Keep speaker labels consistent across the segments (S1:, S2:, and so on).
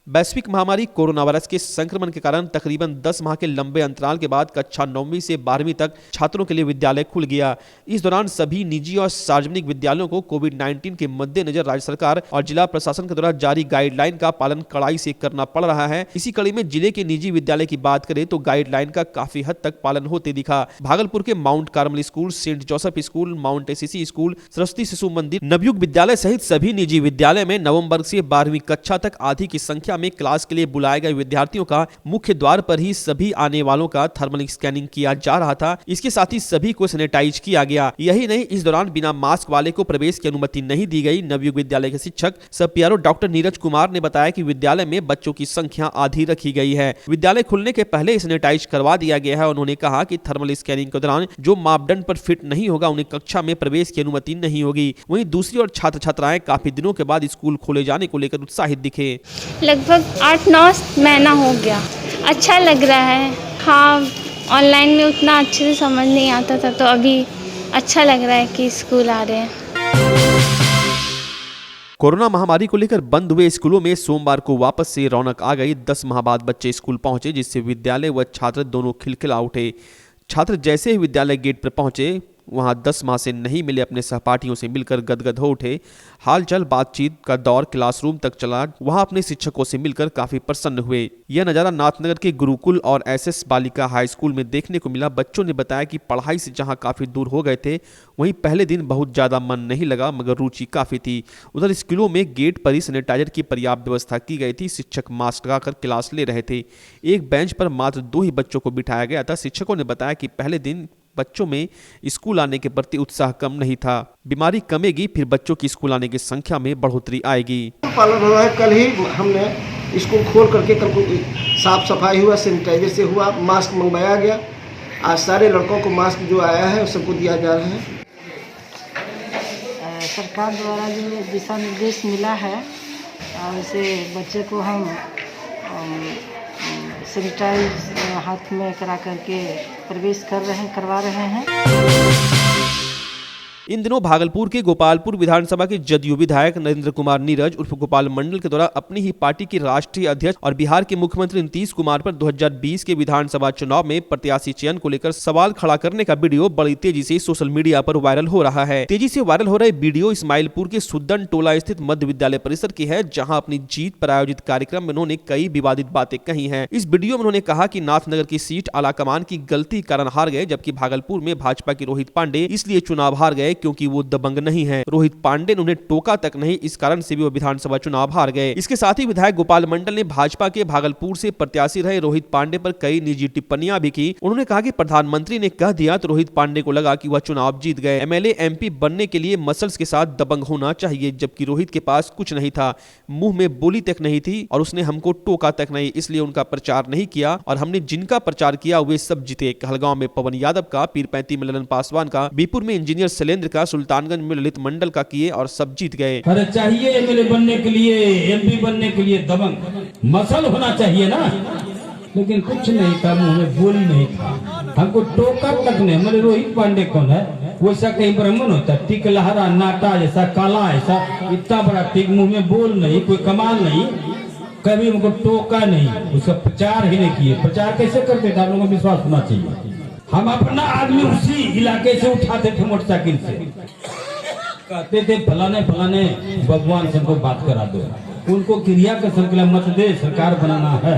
S1: वैश्विक महामारी corona virus के संक्रमण के कारण तकरीबन 10 माह के लंबे अंतराल के बाद कक्षा 9वीं से 12वीं तक छात्रों के लिए विद्यालय खुल गया। इस दौरान सभी निजी और सार्वजनिक विद्यालयों को कोविड-19 के मद्देनजर राज्य सरकार और जिला प्रशासन के द्वारा जारी गाइडलाइन का पालन कड़ाई से करना पड़ रहा है। इसी कड़ी में जिले के निजी विद्यालय की बात करें तो गाइडलाइन का काफी हद तक पालन होते दिखा। भागलपुर के Mount Carmel school, Saint Joseph school, Mount Assisi school, Saraswati Shishu Mandir, Navyug विद्यालय सहित सभी निजी विद्यालय में नवंबर से 12वीं कक्षा तक आधी की संख्या में क्लास के लिए बुलाए गए विद्यार्थियों का मुख्य द्वार पर ही सभी आने वालों का थर्मल स्कैनिंग किया जा रहा था। इसके साथ ही सभी को सैनिटाइज किया गया। यही नहीं, इस दौरान बिना मास्क वाले को प्रवेश की अनुमति नहीं दी गई। नवयुग विद्यालय के शिक्षक सब प्यारो डॉक्टर नीरज कुमार ने बताया कि विद्यालय में बच्चों की संख्या आधी रखी गई है। विद्यालय खुलने के पहले सैनिटाइज करवा दिया गया है। उन्होंने कहा कि थर्मल स्कैनिंग के दौरान जो मापदंड पर फिट नहीं होगा उन्हें कक्षा में प्रवेश की अनुमति नहीं होगी। वहीं दूसरी ओर छात्र छात्राएं काफी दिनों के बाद स्कूल खोले जाने को लेकर उत्साहित दिखे।
S2: लगभग 8-9 महीना हो गया। अच्छा लग रहा है। हाँ, ऑनलाइन में उतना अच्छे से समझ नहीं आता था, तो अभी अच्छा लग रहा है कि स्कूल आ रहे हैं।
S1: कोरोना महामारी को लेकर बंद हुए स्कूलों में सोमवार को वापस से रौनक आ गई। 10 माह बाद बच्चे स्कूल पहुंचे, जिससे विद्यालय व छात्र दोनों खिलखिला उठे। छात्र जैसे ही विद्यालय गेट पर पहुंचे, वहां 10 माह से नहीं मिले अपने सहपाठियों से मिलकर गदगद हो उठे। हालचाल बातचीत का दौर क्लासरूम तक चला। वहां अपने शिक्षकों से मिलकर काफी प्रसन्न हुए। यह नजारा नाथनगर के गुरुकुल और एसएस बालिका हाई स्कूल में देखने को मिला। बच्चों ने बताया कि पढ़ाई से जहां काफी दूर हो गए थे, वहीं पहले दिन बहुत ज्यादा मन नहीं लगा, मगर रुचि काफी थी। उधर स्कूलों में गेट पर ही सैनिटाइजर की पर्याप्त व्यवस्था की गई थी। शिक्षक मास्क लगाकर क्लास ले रहे थे। एक बेंच पर मात्र 2 ही बच्चों को बिठाया गया था। शिक्षकों ने बताया कि पहले दिन बच्चों में स्कूल आने के प्रति उत्साह कम नहीं था। बीमारी कमेगी, फिर बच्चों की स्कूल आने की संख्या में बढ़ोतरी आएगी।
S3: पालन हो रहा है। कल ही हमने स्कूल खोल करके कल को साफ सफाई हुआ, सैनिटाइजर से हुआ, मास्क मंगवाया गया। आज सारे लड़कों को मास्क जो आया है सबको दिया जा रहा है।
S4: सरकार द्वारा जो दिशा निर्देश मिला है, उसे बच्चे को हम सैनिटाइज हाथ में करा करके प्रवेश करवा रहे हैं।
S1: इन दिनों भागलपुर के गोपालपुर विधानसभा के जदयू विधायक नरेंद्र कुमार नीरज उर्फ गोपाल मंडल के द्वारा अपनी ही पार्टी के राष्ट्रीय अध्यक्ष और बिहार के मुख्यमंत्री नीतीश कुमार पर 2020 के विधानसभा चुनाव में प्रत्याशी चयन को लेकर सवाल खड़ा करने का वीडियो बड़ी तेजी से सोशल मीडिया पर वायरल हो रहा है। तेजी से वायरल हो रहा वीडियो इस्माइलपुर के सुद्दन टोला स्थित मध्य विद्यालय परिसर की है, जहाँ अपनी जीत पर आयोजित कार्यक्रम में उन्होंने कई विवादित बातें कही है। इस वीडियो में उन्होंने कहा कि नाथनगर की सीट आलाकमान की गलती कारण हार गए, जबकि भागलपुर में भाजपा के रोहित पांडे इसलिए चुनाव हार गए क्योंकि वो दबंग नहीं है। रोहित पांडे ने उन्हें टोका तक नहीं, इस कारण से भी वो विधानसभा चुनाव हार गए। इसके साथ ही विधायक गोपाल मंडल ने भाजपा के भागलपुर से प्रत्याशी रहे रोहित पांडे पर कई निजी टिप्पणियां भी की। उन्होंने कहा कि प्रधानमंत्री ने कह दिया तो रोहित पांडे को लगा कि वह चुनाव जीत गए। एमएलए एमपी बनने के लिए मसल्स के साथ दबंग होना चाहिए, जबकि रोहित के पास कुछ नहीं था, मुंह में बोली तक नहीं थी और उसने हमको टोका तक नहीं, इसलिए उनका प्रचार नहीं किया और हमने जिनका प्रचार किया वे सब जीते। कहलगांव में पवन यादव का, पीरपैंती में ललन पासवान का, बीपुर में इंजीनियर शैलेंद्र का, सुल्तानगंज में ललित मंडल का किए और सब जीत गए।
S5: अरे चाहिए एमएलए बनने के लिए, एमपी बनने के लिए दबंग मसल होना चाहिए ना, लेकिन कुछ नहीं था, मुंह में बोली नहीं था, हमको टोका तक नहीं। मेरे रोहित पांडे कौन है? वैसा कहीं ब्राह्मण होता है, टिक लहरा नाटा जैसा काला ऐसा, इतना बड़ा टिक, मुंह में बोल नहीं, कोई कमाल नहीं, कभी हमको टोका नहीं, उसका प्रचार ही नहीं किए। प्रचार कैसे करते थे? आप लोगों को विश्वास होना चाहिए। हम अपना आदमी उसी इलाके से उठाते थे मोटरसाइकिल से, कहते थे फलाने फलाने भगवान से हमको बात करा दो, उनको क्रिया कसर के लिए मत दे, सरकार बनाना है,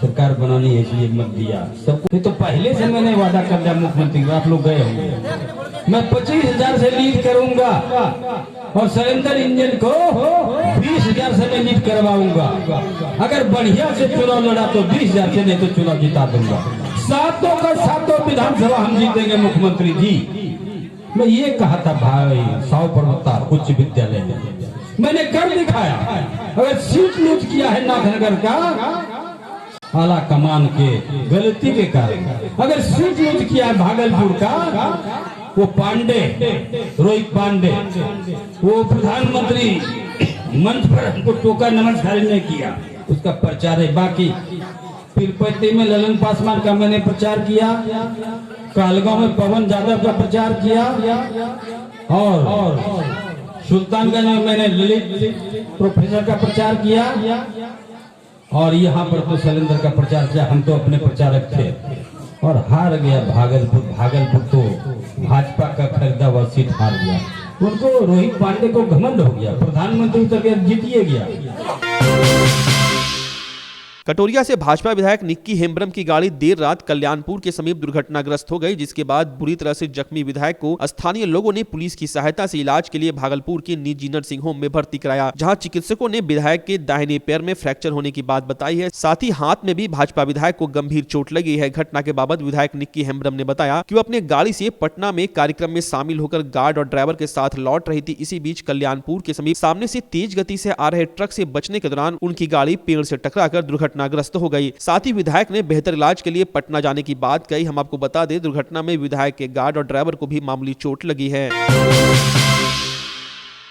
S5: सरकार बनानी है इसलिए मत दिया सबको। तो पहले से मैंने वादा कर दिया मुख्यमंत्री, आप लोग गए होंगे, मैं 25,000 से लीड करूंगा और शैलेंद्र इंजन को 20,000 से मैं लीड करवाऊंगा। अगर बढ़िया से चुनाव लड़ा तो 20,000 से, नहीं तो चुनाव जिता दूंगा। 7 का 7 विधानसभा हम जीतेंगे मुख्यमंत्री जी। मैं ये कहा था भाई 100 पर्वता उच्च विद्यालय में, मैंने कर दिखाया। अगर सीट लूट किया है नाथनगर का आला कमान के गलती के कारण, अगर सीट लूट किया है भागलपुर का, वो पांडे, रोहित पांडे, वो प्रधानमंत्री मंच पर हमको टोका नमस्कार नहीं किया, उसका प्रचार है। बाकी पीरपैंती में ललन पासवान का मैंने प्रचार किया, कहलगांव में पवन यादव का प्रचार किया और सुल्तानगंज में मैंने ललित प्रोफेसर का प्रचार किया और यहाँ पर तो शैलेंद्र का प्रचार किया, हम तो अपने प्रचारक थे और हार गया भागलपुर तो भाजपा का खरीदा हुआ सीट हार गया। उनको रोहित पांडे को घमंड हो गया, प्रधानमंत्री उतर गया, जीतिए गया।
S1: कटोरिया से भाजपा विधायक निक्की हेम्ब्रम की गाड़ी देर रात कल्याणपुर के समीप दुर्घटनाग्रस्त हो गई, जिसके बाद बुरी तरह से जख्मी विधायक को स्थानीय लोगों ने पुलिस की सहायता से इलाज के लिए भागलपुर के निजी नर्सिंग होम में भर्ती कराया, जहां चिकित्सकों ने विधायक के दाहिने पैर में फ्रैक्चर होने की बात बताई है। साथ ही हाथ में भी भाजपा विधायक को गंभीर चोट लगी है। घटना के बाबत विधायक निक्की हेम्ब्रम ने बताया कि वो अपने गाड़ी से पटना में कार्यक्रम में शामिल होकर गार्ड और ड्राइवर के साथ लौट रही थी। इसी बीच कल्याणपुर के समीप सामने से तेज गति से आ रहे ट्रक से बचने के दौरान उनकी गाड़ी पेड़ से टकराकर दुर्घटनाग्रस्त हो गई। साथ ही विधायक ने बेहतर इलाज के लिए पटना जाने की बात कही। हम आपको बता दें, दुर्घटना में विधायक के गार्ड और ड्राइवर को भी मामूली चोट लगी है।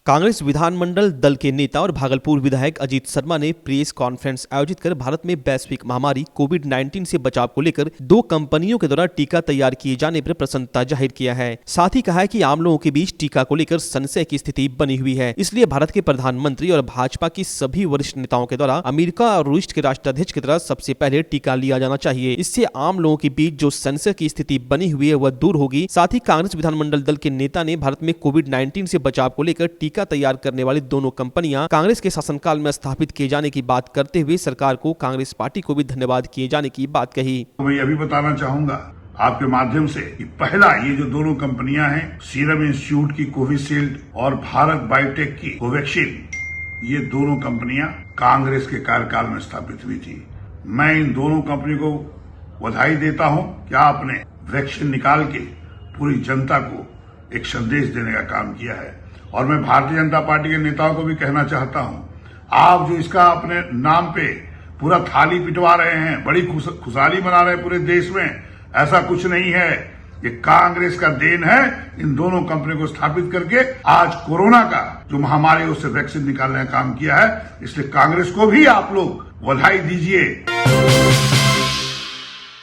S1: कांग्रेस विधानमंडल दल के नेता और भागलपुर विधायक अजीत शर्मा ने प्रेस कॉन्फ्रेंस आयोजित कर भारत में वैश्विक महामारी कोविड-19 से बचाव को लेकर 2 कंपनियों के द्वारा टीका तैयार किए जाने पर प्रसन्नता जाहिर किया है। साथ ही कहा है कि आम लोगों के बीच टीका को लेकर संशय की स्थिति बनी हुई है, इसलिए भारत के प्रधानमंत्री और भाजपा की सभी वरिष्ठ नेताओं के द्वारा अमेरिका और रूस के राष्ट्राध्यक्ष की तरह सबसे पहले टीका लिया जाना चाहिए। इससे आम लोगों के बीच जो संशय की स्थिति बनी हुई है वह दूर होगी। साथ ही कांग्रेस विधानमंडल दल के नेता ने भारत में कोविड-19 से बचाव को लेकर टीका तैयार करने वाली दोनों कंपनियां कांग्रेस के शासनकाल में स्थापित किए जाने की बात करते हुए सरकार को, कांग्रेस पार्टी को भी धन्यवाद किए जाने की बात कही।
S6: मैं ये भी बताना चाहूंगा आपके माध्यम से कि पहला ये जो दोनों कंपनियां हैं, सीरम इंस्टीट्यूट की कोविशील्ड और भारत बायोटेक की कोवैक्सीन, ये दोनों कंपनियां कांग्रेस के कार्यकाल में स्थापित हुई थी। मैं इन दोनों कंपनी को बधाई देता हूं कि आपने वैक्सीन निकाल के पूरी जनता को एक संदेश देने का काम किया है। और मैं भारतीय जनता पार्टी के नेताओं को भी कहना चाहता हूं, आप जो इसका अपने नाम पे पूरा थाली पिटवा रहे हैं, बड़ी खुशहाली मना रहे हैं पूरे देश में, ऐसा कुछ नहीं है। ये कांग्रेस का देन है इन दोनों कंपनी को स्थापित करके आज कोरोना का जो महामारी उससे वैक्सीन निकालने का काम किया है। इसलिए कांग्रेस को भी आप लोग बधाई दीजिए।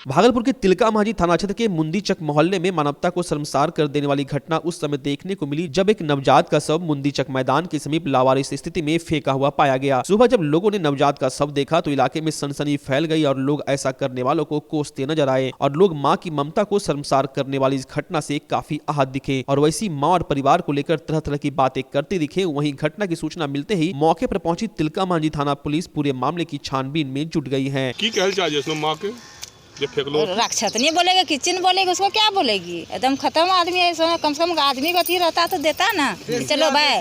S1: भागलपुर के तिलका माझी थाना क्षेत्र के मुंदीचक मोहल्ले में मानवता को शर्मसार कर देने वाली घटना उस समय देखने को मिली जब एक नवजात का शव मुंदीचक मैदान के समीप लावारिस स्थिति में फेंका हुआ पाया गया। सुबह जब लोगों ने नवजात का शव देखा तो इलाके में सनसनी फैल गई और लोग ऐसा करने वालों को कोसते नजर आए और लोग मां की ममता को शर्मसार करने वाली इस घटना से काफी आहत दिखे और वैसी मां और परिवार को लेकर तरह तरह की बातें करते दिखे। वहीं घटना की सूचना मिलते ही मौके पर पहुंची तिलका माझी थाना पुलिस पूरे मामले की छानबीन में जुट गई है।
S7: रक्षत नहीं बोलेगा, किचन बोलेगी, उसको क्या बोलेगी? एकदम खत्म आदमी है। कम से कम आदमी का अथी रहता तो देता ना, चलो भाई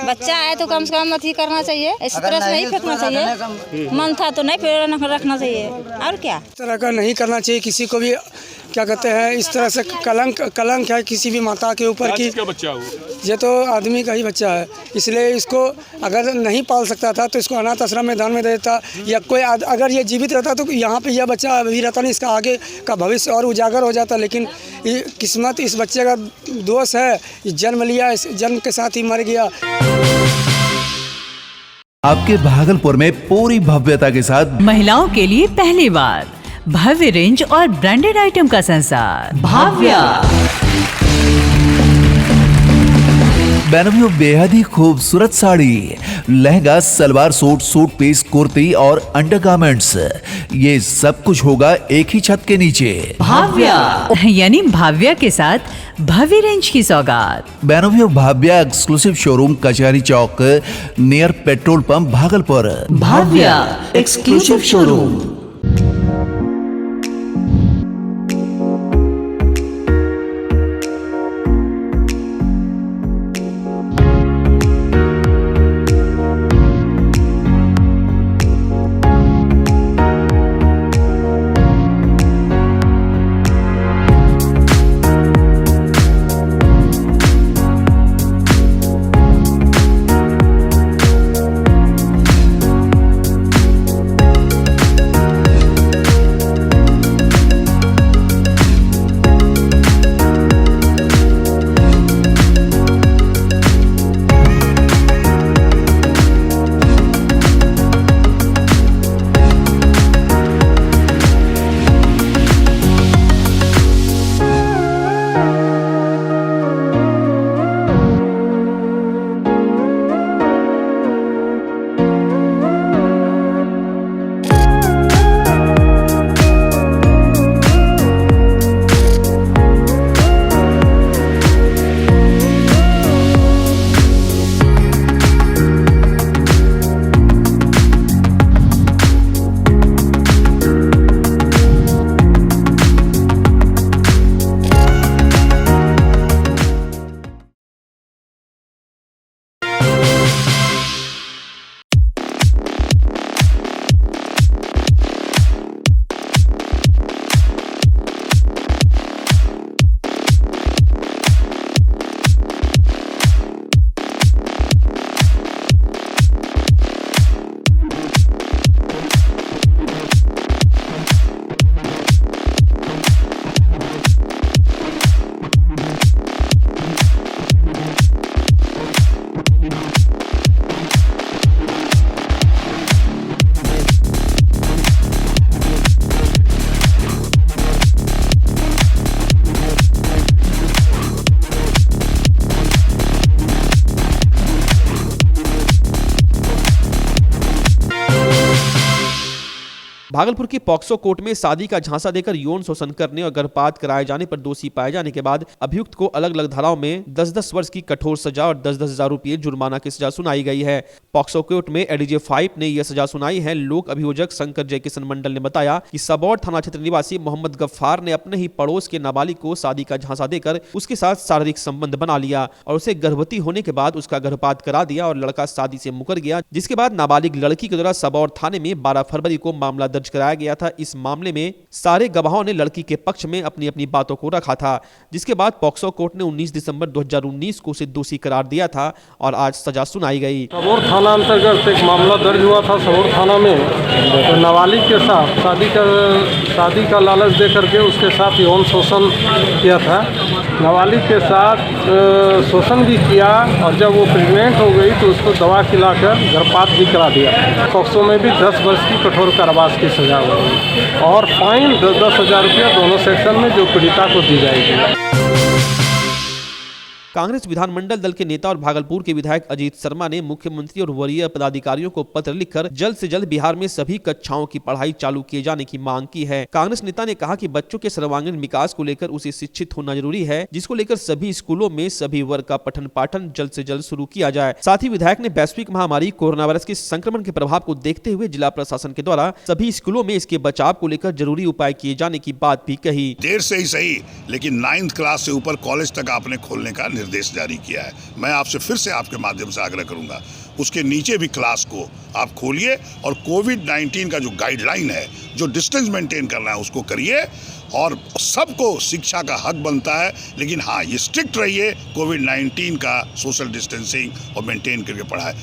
S7: बच्चा है तो कम से कम अथी करना चाहिए, इस तरह से नहीं फेंकना चाहिए। मन था तो नहीं रखना चाहिए, और क्या
S8: इस तरह का नहीं करना चाहिए किसी को भी। क्या कहते हैं, इस तरह से कलंक है किसी भी माता के ऊपर की। बच्चा ये तो आदमी का ही बच्चा है, इसलिए इसको अगर नहीं पाल सकता था तो इसको अनाथ आश्रम में दान में दे देता, या कोई अगर ये जीवित रहता तो यहाँ पे यह बच्चा अभी रहता नहीं, इसका आगे का भविष्य और उजागर हो जाता। लेकिन किस्मत इस बच्चे का दोष है, जन्म लिया, इस जन्म के साथ ही मर गया।
S9: आपके भागलपुर में पूरी भव्यता के साथ
S10: महिलाओं के लिए पहली बार भव्य रेंज और ब्रांडेड आइटम का संसार भाव्या।
S9: बेनवियों बेहद ही खूबसूरत sari, lehenga, salwar suit, suit piece, kurti और अंडरगारमेंट्स, ये सब कुछ होगा एक ही छत के नीचे।
S10: भाव्या यानी भाव्या के साथ भव्य रेंज की सौगात।
S9: बेनवियों Bhavya exclusive showroom Kachahari Chowk near petrol pump Bhagalpur.
S10: Bhavya exclusive showroom.
S1: Bhagalpur की पॉक्सो कोर्ट में शादी का झांसा देकर यौन शोषण करने और गर्भपात कराए जाने पर दोषी पाए जाने के बाद अभियुक्त को अलग अलग धाराओं में 10-10 वर्ष की कठोर सजा और 10-10 हजार रुपये जुर्माना की सजा सुनाई गई है। पॉक्सो कोर्ट में एडीजे 5 ने यह सजा सुनाई है। लोक अभियोजक शंकर जयकिशन मंडल ने बताया कि सबौर थाना क्षेत्र निवासी मोहम्मद गफ्फार ने अपने ही पड़ोस के नाबालिग को शादी का झांसा देकर उसके साथ शारीरिक संबंध बना लिया और उसे गर्भवती होने के बाद उसका गर्भपात करा दिया और लड़का शादी से मुकर गया, जिसके बाद नाबालिग लड़की के द्वारा सबौर थाने में 12 फरवरी को मामला दर्ज कराया गया था। इस मामले में सारे गवाहों ने लड़की के पक्ष में अपनी अपनी बातों को रखा था, जिसके बाद पॉक्सो कोर्ट ने 19 दिसंबर 2019 को उसे दोषी करार दिया था और आज सजा सुनाई गई।
S11: सबौर थाना अंतर्गत एक मामला दर्ज हुआ था। सबौर थाना में नाबालिग के साथ शादी का लालच दे करके उसके साथ यौन शोषण किया था। नाबालिग के साथ शोषण भी किया और जब वो प्रेग्नेंट हो गई तो उसको दवा खिलाकर गर्भपात भी करा दिया। पॉक्सो में भी 10 वर्ष की कठोर कारावास की सजा हुई और फाइन 10-10 हजार रुपया दोनों सेक्शन में जो पीड़िता को दी जाएगी।
S1: कांग्रेस विधानमंडल दल के नेता और भागलपुर के विधायक अजीत शर्मा ने मुख्यमंत्री और वरीय पदाधिकारियों को पत्र लिखकर जल्द से जल्द बिहार में सभी कक्षाओं की पढ़ाई चालू किए जाने की मांग की है। कांग्रेस नेता ने कहा कि बच्चों के सर्वांगीण विकास को लेकर उसे शिक्षित होना जरूरी है, जिसको लेकर सभी स्कूलों में सभी वर्ग का पठन पाठन जल्द से जल्द शुरू किया जाए। साथ ही विधायक ने वैश्विक महामारी कोरोना वायरस के संक्रमण के प्रभाव को देखते हुए जिला प्रशासन के द्वारा सभी स्कूलों में इसके बचाव को लेकर जरूरी उपाय किए जाने की बात भी कही।
S6: देर से ही सही, लेकिन 9th क्लास से ऊपर कॉलेज तक आपने खोलने का निर्देश जारी किया है। मैं आपसे फिर से आपके माध्यम से आग्रह करूंगा, उसके नीचे भी क्लास को आप खोलिए और कोविड-19 का जो गाइडलाइन है, जो डिस्टेंस मेंटेन करना है उसको करिए और सबको शिक्षा का हक बनता है। लेकिन हाँ, ये स्ट्रिक्ट रहिए, कोविड-19 का सोशल डिस्टेंसिंग और मेंटेन करके पढ़ाए।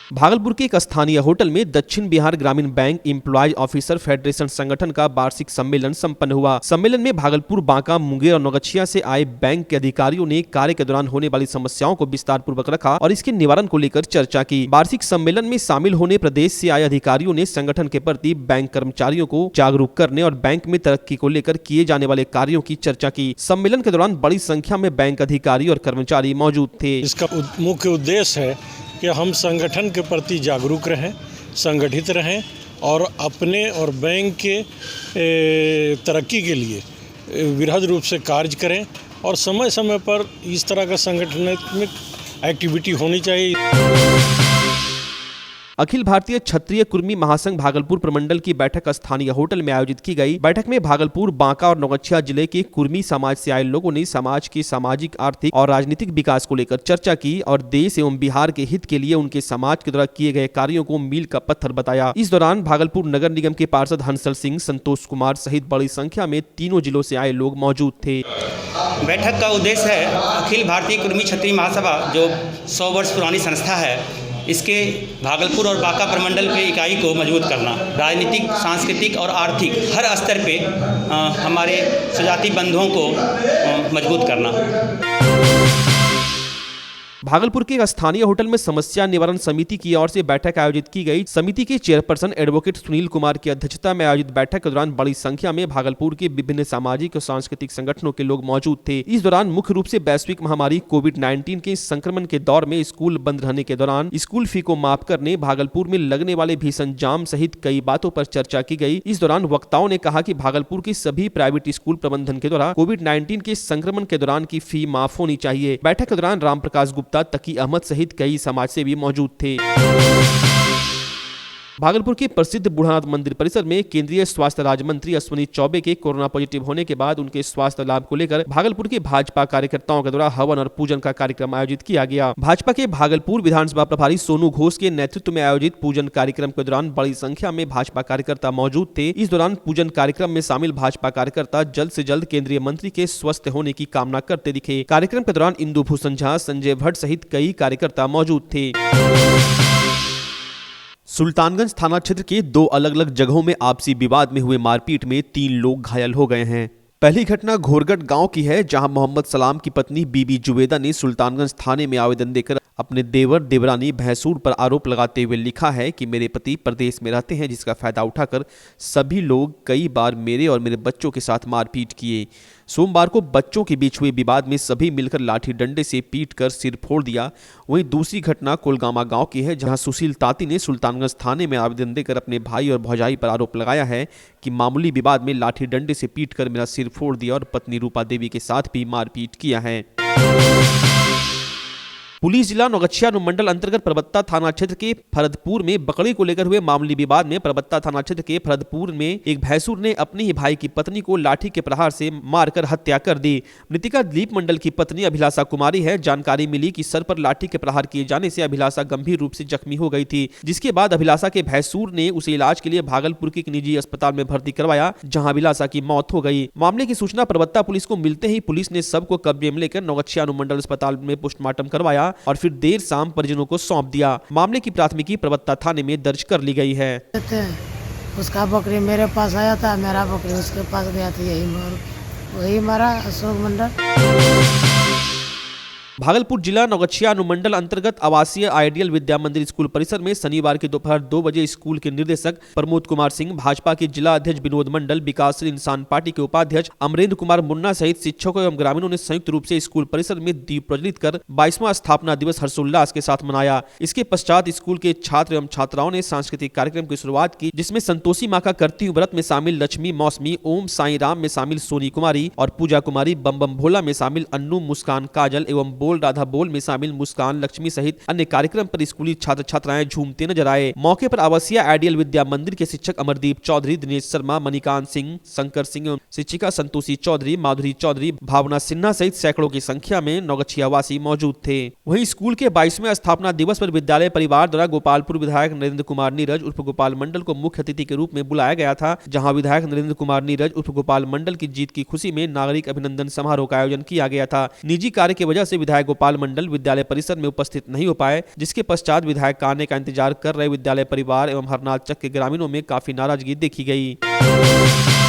S1: भागलपुर के एक स्थानीय होटल में दक्षिण बिहार ग्रामीण बैंक एम्प्लॉयज ऑफिसर फेडरेशन संगठन का वार्षिक सम्मेलन संपन्न हुआ। सम्मेलन में भागलपुर, बांका, मुंगेर और नौगछिया से आए बैंक के अधिकारियों ने कार्य के दौरान होने वाली समस्याओं को विस्तार पूर्वक रखा और इसके निवारण को लेकर चर्चा की। वार्षिक सम्मेलन में शामिल होने प्रदेश से आए अधिकारियों ने संगठन के प्रति बैंक कर्मचारियों को जागरूक करने और बैंक में तरक्की को लेकर किए जाने वाले कार्यों की चर्चा की। सम्मेलन के दौरान बड़ी संख्या में बैंक अधिकारी और कर्मचारी मौजूद थे।
S11: इसका मुख्य उद्देश्य है कि हम संगठन के प्रति जागरूक रहें, संगठित रहें और अपने और बैंक के तरक्की के लिए वृहद रूप से कार्य करें और समय समय पर इस तरह का संगठनात्मक एक्टिविटी होनी चाहिए।
S1: अखिल भारतीय क्षत्रिय कुर्मी महासंघ भागलपुर प्रमंडल की बैठक स्थानीय होटल में आयोजित की गई। बैठक में भागलपुर, बांका और नौगछिया जिले के कुर्मी समाज से आए लोगों ने समाज के सामाजिक, आर्थिक और राजनीतिक विकास को लेकर चर्चा की और देश एवं बिहार के हित के लिए उनके समाज के द्वारा किए गए कार्यों को मील का पत्थर बताया। इस दौरान भागलपुर नगर निगम के पार्षद हंसल सिंह, संतोष कुमार सहित बड़ी संख्या में तीनों जिलों से आए लोग मौजूद थे।
S12: बैठक का उद्देश्य है अखिल भारतीय कुर्मी क्षत्रिय महासभा जो 100 वर्ष पुरानी संस्था है, इसके भागलपुर और बांका प्रमंडल के इकाई को मजबूत करना, राजनीतिक, सांस्कृतिक और आर्थिक हर स्तर पे हमारे स्वजाति बंधुओं को मजबूत करना।
S1: भागलपुर के स्थानीय होटल में समस्या निवारण समिति की ओर से बैठक आयोजित की गई। समिति के चेयरपर्सन एडवोकेट सुनील कुमार की अध्यक्षता में आयोजित बैठक के दौरान बड़ी संख्या में भागलपुर के विभिन्न सामाजिक और सांस्कृतिक संगठनों के लोग मौजूद थे। इस दौरान मुख्य रूप से वैश्विक महामारी कोविड-19 के संक्रमण के दौर में स्कूल बंद रहने के दौरान स्कूल फी को माफ करने, भागलपुर में लगने वाले भीषण जाम सहित कई बातों पर चर्चा की गई। इस दौरान वक्ताओं ने कहा कि भागलपुर के सभी प्राइवेट स्कूल प्रबंधन के द्वारा कोविड-19 के संक्रमण के दौरान की फी माफ होनी चाहिए। बैठक के दौरान राम प्रकाश गुप्ता, तकी अहमद सहित कई समाजसेवी मौजूद थे। भागलपुर के प्रसिद्ध बूढ़ानाथ मंदिर परिसर में केंद्रीय स्वास्थ्य राज्य मंत्री अश्विनी चौबे के कोरोना पॉजिटिव होने के बाद उनके स्वास्थ्य लाभ को लेकर भागलपुर के भाजपा कार्यकर्ताओं के द्वारा हवन और पूजन का कार्यक्रम आयोजित किया गया। भाजपा के भागलपुर विधानसभा प्रभारी सोनू घोष के नेतृत्व में आयोजित पूजन कार्यक्रम के दौरान बड़ी संख्या में भाजपा कार्यकर्ता मौजूद थे। इस दौरान पूजन कार्यक्रम में शामिल भाजपा कार्यकर्ता जल्द से जल्द केंद्रीय मंत्री के स्वस्थ होने की कामना करते दिखे। कार्यक्रम के दौरान इंदु भूषण झा, संजय भट्ट सहित कई कार्यकर्ता मौजूद थे। सुल्तानगंज थाना क्षेत्र के 2 अलग अलग जगहों में आपसी विवाद में हुए मारपीट में 3 लोग घायल हो गए हैं। पहली घटना घोरगढ़ गांव की है, जहां मोहम्मद सलाम की पत्नी बीबी जुबेदा ने सुल्तानगंज थाने में आवेदन देकर अपने देवर देवरानी भैंसूर पर आरोप लगाते हुए लिखा है कि मेरे पति प्रदेश में रहते हैं, जिसका फायदा उठाकर सभी लोग कई बार मेरे और मेरे बच्चों के साथ मारपीट किए। सोमवार को बच्चों के बीच हुए विवाद में सभी मिलकर लाठी डंडे से पीटकर सिर फोड़ दिया। वहीं दूसरी घटना कोलगामा गांव की है, जहां सुशील ताती ने सुल्तानगंज थाने में आवेदन देकर अपने भाई और भौजाई पर आरोप लगाया है कि मामूली विवाद में लाठी डंडे से पीटकर मेरा सिर फोड़ दिया और पत्नी रूपा देवी के साथ भी मारपीट किया है। पुलिस जिला नौगछिया अनुमंडल अंतर्गत परबत्ता थाना क्षेत्र के फरदपुर में बकरी को लेकर हुए मामूली विवाद में परबत्ता थाना क्षेत्र के फरदपुर में एक भैंसूर ने अपने ही भाई की पत्नी को लाठी के प्रहार से मारकर हत्या कर दी। मृतिका दिलीप मंडल की पत्नी अभिलाषा कुमारी है। जानकारी मिली कि सर पर लाठी के प्रहार किए जाने से अभिलाषा गंभीर रूप से जख्मी हो गई थी, जिसके बाद अभिलाषा के भैंसूर ने उसे इलाज के लिए भागलपुर के एक निजी अस्पताल में भर्ती करवाया, जहाँ अभिलाषा की मौत हो गई। मामले की सूचना परबत्ता पुलिस को मिलते ही पुलिस ने सबको कब्जे में लेकर नौगछिया अनुमंडल अस्पताल में पोस्टमार्टम करवाया और फिर देर शाम परिजनों को सौंप दिया। मामले की प्राथमिकी परबत्ता थाने में दर्ज कर ली गई है।
S4: उसका बकरी मेरे पास आया था, मेरा बकरी उसके पास गया था, वही मारा अशोक मंडल।
S1: भागलपुर जिला नौगछिया अनुमंडल अंतर्गत आवासीय आइडियल विद्या मंदिर स्कूल परिसर में शनिवार की दोपहर 2 बजे स्कूल के निदेशक प्रमोद कुमार सिंह, भाजपा के जिला अध्यक्ष विनोद मंडल, विकासशील इंसान पार्टी के उपाध्यक्ष अमरेंद्र कुमार मुन्ना सहित शिक्षकों एवं ग्रामीणों ने संयुक्त रूप से स्कूल परिसर में दीप प्रज्वलित कर 22वां स्थापना दिवस हर्षोल्लास के साथ मनाया। इसके पश्चात स्कूल के छात्र एवं छात्राओं ने सांस्कृतिक कार्यक्रम की शुरुआत की, जिसमें संतोषी माँ का करती हूँ व्रत में शामिल लक्ष्मी मौसमी, ओम साई राम में शामिल सोनी कुमारी और पूजा कुमारी, बम बम भोला में शामिल अन्नू, मुस्कान काजल एवं बोल राधा बोल में शामिल मुस्कान लक्ष्मी सहित अन्य कार्यक्रम पर स्कूली छात्र छात्राएं झूमते नजर आए। मौके पर आवासीय आइडियल विद्या मंदिर के शिक्षक अमरदीप चौधरी, दिनेश शर्मा, मणिकांत सिंह, शंकर सिंह एवं शिक्षिका संतोषी चौधरी, माधुरी चौधरी, भावना सिन्हा सहित सैकड़ों की संख्या में नौगछिया वासी मौजूद थे। वहीं स्कूल के 22वें स्थापना दिवस पर विद्यालय परिवार द्वारा गोपालपुर विधायक नरेंद्र कुमार नीरज उर्फ गोपाल मंडल को मुख्य अतिथि के रूप में बुलाया गया था, जहां विधायक नरेंद्र कुमार नीरज उर्फ गोपाल मंडल की जीत की खुशी में नागरिक अभिनंदन समारोह का आयोजन किया गया था। निजी कार्य की वजह से विधायक गोपाल मंडल विद्यालय परिसर में उपस्थित नहीं हो पाए, जिसके पश्चात विधायक का आने का इंतजार कर रहे विद्यालय परिवार एवं हरनाथ चक के ग्रामीणों में काफी नाराजगी देखी गई।